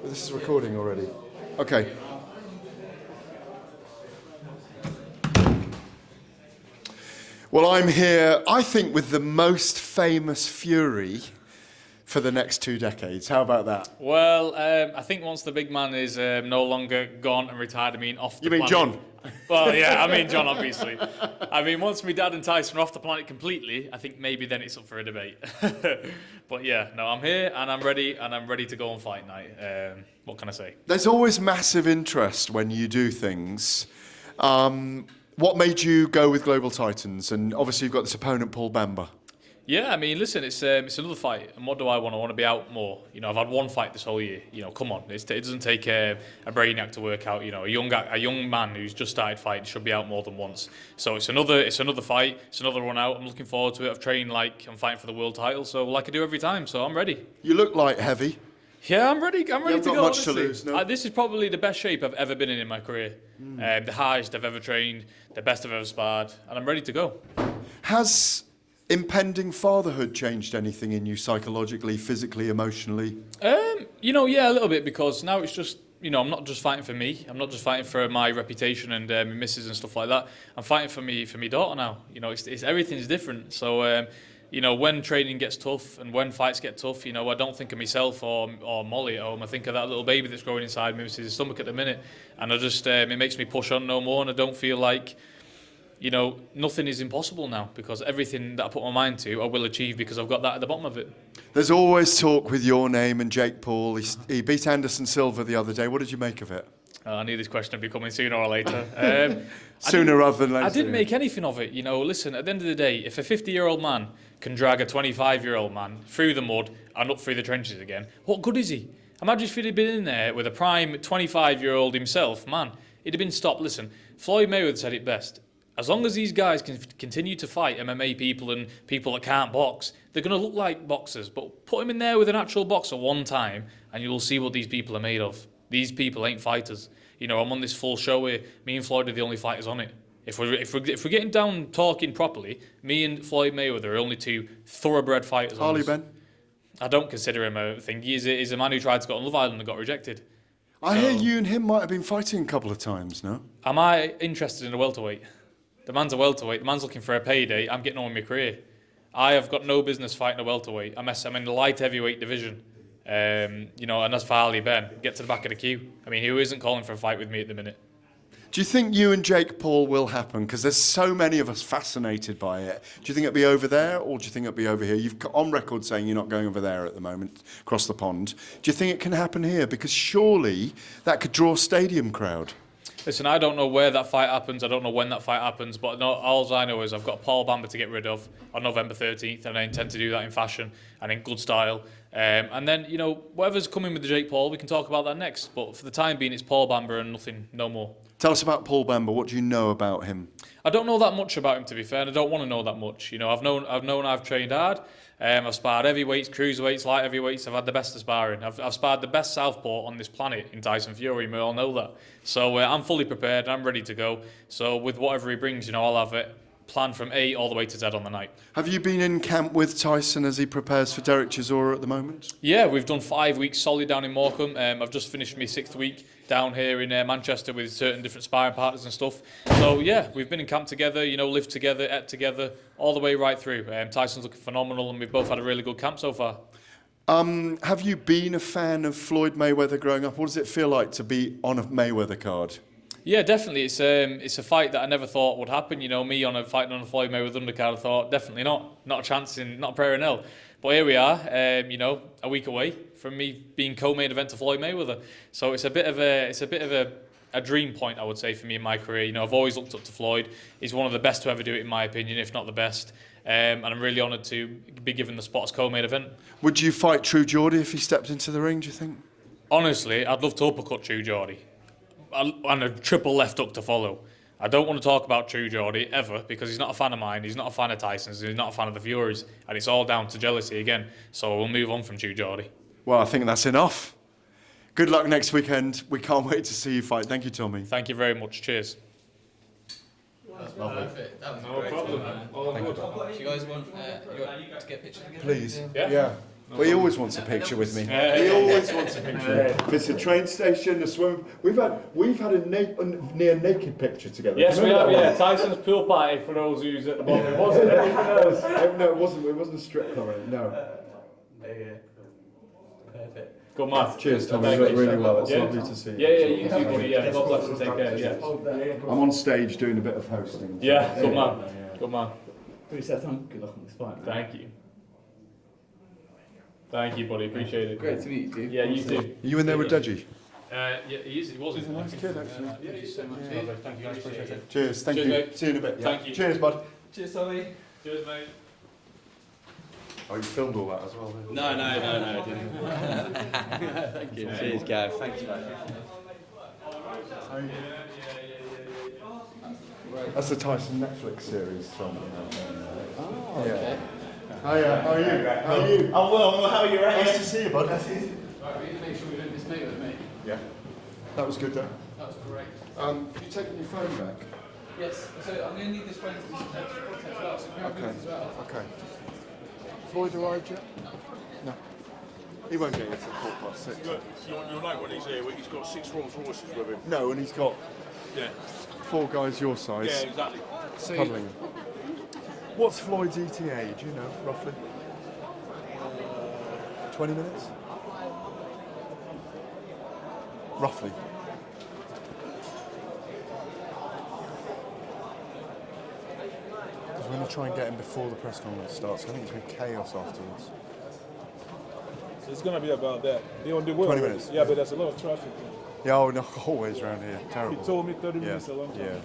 This is recording already. Okay. Well, I'm here, I think, with the most famous Fury for the next 2 decades. How about that? Well, I think once the big man is no longer gone and retired, I mean off the You mean planet. John? Well, yeah, I mean John, obviously. I mean, once my dad and Tyson are off the planet completely, I think maybe then it's up for a debate. But yeah, no, I'm here and I'm ready to go on fight night. What can I say? There's always massive interest when you do things. What made you go with Global Titans? And obviously you've got this opponent, Paul Bamba. Yeah, I mean, listen, it's another fight, and what do I want? I want to be out more. You know, I've had one fight this whole year. You know, come on, it doesn't take a brainiac to work out. You know, a young man who's just started fighting should be out more than once. So it's another fight, it's another run out. I'm looking forward to it. I've trained like I'm fighting for the world title, so like I do every time. So I'm ready. You look light heavy. Yeah, I'm ready. I'm ready You've to got go. much to honestly. lose, no? This is probably the best shape I've ever been in my career. The highest I've ever trained, the best I've ever sparred, and I'm ready to go. Has impending fatherhood changed anything in you psychologically, physically, emotionally? You know, yeah, a little bit, because now it's just, you know, I'm not just fighting for me. I'm not just fighting for my reputation and my missus and stuff like that. I'm fighting for me daughter now. You know, it's everything's different. So, you know, when training gets tough and when fights get tough, you know, I don't think of myself or Molly at home. I think of that little baby that's growing inside me, which is his stomach at the minute. And I just, it makes me push on no more, and I don't feel like, you know, nothing is impossible now, because everything that I put my mind to, I will achieve, because I've got that at the bottom of it. There's always talk with your name and Jake Paul. He beat Anderson Silva the other day. What did you make of it? I knew this question would be coming sooner or later. Sooner rather than later. I didn't make anything of it. You know, listen, at the end of the day, if a 50-year-old man can drag a 25-year-old man through the mud and up through the trenches again, what good is he? Imagine if he'd have been in there with a prime 25-year-old himself, man, he'd have been stopped. Listen, Floyd Mayweather said it best. As long as these guys can continue to fight MMA people and people that can't box, they're going to look like boxers. But put him in there with an actual boxer one time, and you'll see what these people are made of. These people ain't fighters. You know, I'm on this full show here. Me and Floyd are the only fighters on it. If we're getting down talking properly, me and Floyd Mayweather are only two thoroughbred fighters. Harley Ben? I don't consider him a thing. He's a man who tried to go on Love Island and got rejected. I hear you and him might have been fighting a couple of times, no? Am I interested in a welterweight? The man's a welterweight. The man's looking for a payday. I'm getting on with my career. I have got no business fighting a welterweight. I'm in the light heavyweight division. You know, and that's for Harley Ben. Get to the back of the queue. I mean, who isn't calling for a fight with me at the minute? Do you think you and Jake Paul will happen? Because there's so many of us fascinated by it. Do you think it'll be over there, or do you think it'll be over here? You've on record saying you're not going over there at the moment, across the pond. Do you think it can happen here? Because surely that could draw a stadium crowd. Listen, I don't know where that fight happens. I don't know when that fight happens. But no, all I know is I've got Paul Bamba to get rid of on November 13th, and I intend to do that in fashion and in good style. And then, you know, whatever's coming with the Jake Paul, we can talk about that next. But for the time being, it's Paul Bamba and nothing, no more. Tell us about Paul Bamba. What do you know about him? I don't know that much about him, to be fair, and I don't want to know that much. You know, I've trained hard. I've sparred heavyweights, cruiserweights, light heavyweights. I've had the best of sparring. I've sparred the best southpaw on this planet in Tyson Fury. We all know that. So I'm fully prepared. I'm ready to go. So with whatever he brings, you know, I'll have it planned from A all the way to Z on the night. Have you been in camp with Tyson as he prepares for Derek Chisora at the moment? Yeah, we've done 5 weeks solid down in Morecambe. I've just finished my 6th week down here in Manchester with certain different sparring partners and stuff. So yeah, we've been in camp together, you know, lived together, ate together, all the way right through. Tyson's looking phenomenal, and we've both had a really good camp so far. Have you been a fan of Floyd Mayweather growing up? What does it feel like to be on a Mayweather card? Yeah, definitely. It's a fight that I never thought would happen. You know, me fighting on a Floyd Mayweather undercard, I thought definitely not a chance not a prayer in hell. But here we are, you know, a week away from me being co-main event to Floyd Mayweather. So it's a bit of a dream point, I would say, for me in my career. You know, I've always looked up to Floyd. He's one of the best to ever do it, in my opinion, if not the best. And I'm really honoured to be given the spot as co-main event. Would you fight True Geordie if he stepped into the ring, do you think? Honestly, I'd love to uppercut True Geordie. And a triple left hook to follow. I don't want to talk about True Geordie ever, because he's not a fan of mine, he's not a fan of Tyson's, he's not a fan of the Furies, and it's all down to jealousy again. So we'll move on from True Geordie. Well, I think that's enough. Good luck next weekend. We can't wait to see you fight. Thank you, Tommy. Thank you very much. Cheers. That's perfect. That was No great. problem. Do you guys want to get pictures together? Please. Yeah. Well, he always wants a picture with me. He always wants a picture. If it's a train station, a swim. We've had a near naked picture together. Yes, we have. Remember that Yeah, one? Tyson's pool party for those who's at the bottom. It wasn't anything else. No, it wasn't. It wasn't a strip club. No. Perfect. Good man. Cheers, Tommy. Thank You look you. really well. It's Yeah. lovely to see you. Yeah, you too, buddy. Yeah, God bless and take care. Yeah. I'm on stage doing a bit of hosting. Yeah, good man. Good man. Good luck on this fight. Thank you. Thank you, buddy. Appreciate it. Great to meet you. Yeah, you too. Are you in there with Deji? Yeah, he was. He's a nice kid, actually. Yeah, he's so much. Thank you guys. Appreciate it. Cheers. Thank Cheers, you. mate. See you in a bit. Yeah. Thank you. Cheers, bud. Cheers, Tommy. Cheers, mate. Oh, you filmed all that as well, didn't you? No, I didn't. Thank you. Cheers, Gareth. Thanks, mate. That's the Tyson Netflix series from. Oh, okay. Hiya, how are you? How are you? I'm well, how are you? Right? Nice to see you, bud. Right, we need to make sure we don't miss Mayweather, mate. Yeah. That was good, though. That was great. Have you taken your phone back? Yes, so I'm going to need this phone to do some extra content as well, so grab Okay. yours as well. Okay. Floyd arrived yet? No. He won't get here till 6:15. You'll know when he's here, he's got 6 Rolls Royces with him. No, and he's got Yeah, 4 guys your size yeah, exactly. cuddling him. What's Floyd's ETA, do you know, roughly? 20 minutes? Roughly. Because we're going to try and get him before the press conference starts. I think it's going to be chaos afterwards. It's going to be about that. They on the way. 20 minutes. Yeah, but there's a lot of traffic. Yeah, oh no, always around here. He Terrible. told me 30 minutes a long time. Yeah.